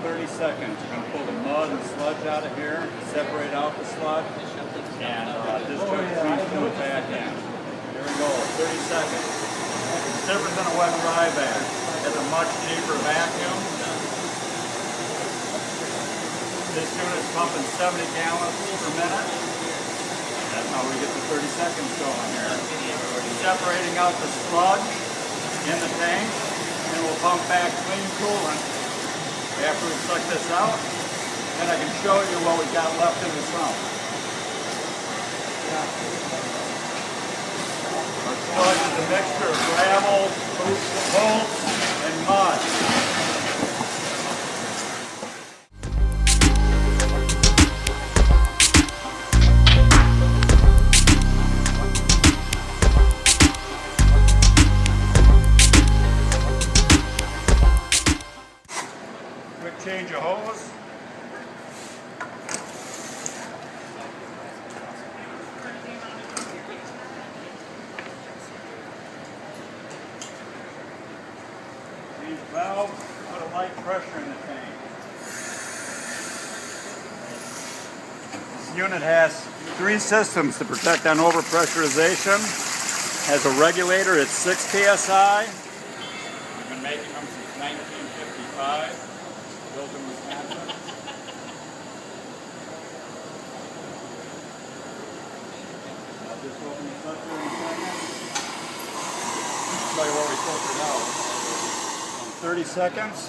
30 seconds. We're going to pull the mud and sludge out of here, separate out the sludge, and discharge clean fluid back in. Here we go, 30 seconds. It's different than a wet dry bag. It's a much deeper vacuum. This unit's pumping 70 gallons per minute. That's how we get the 30 seconds going here. Separating out the sludge in the tank, and we'll pump back clean coolant after we suck this out, and I can show you what we got left in the sump. Our sludge is a mixture of gravel, bolts, and mud. Change a hose. Change valve, put a light pressure in the tank. This unit has 3 systems to protect on overpressurization. Has a regulator at 6 psi. We've been making them since 1955. Built in Wisconsin. I'll just open this up here in a second. Show you what we filtered out. 30 seconds.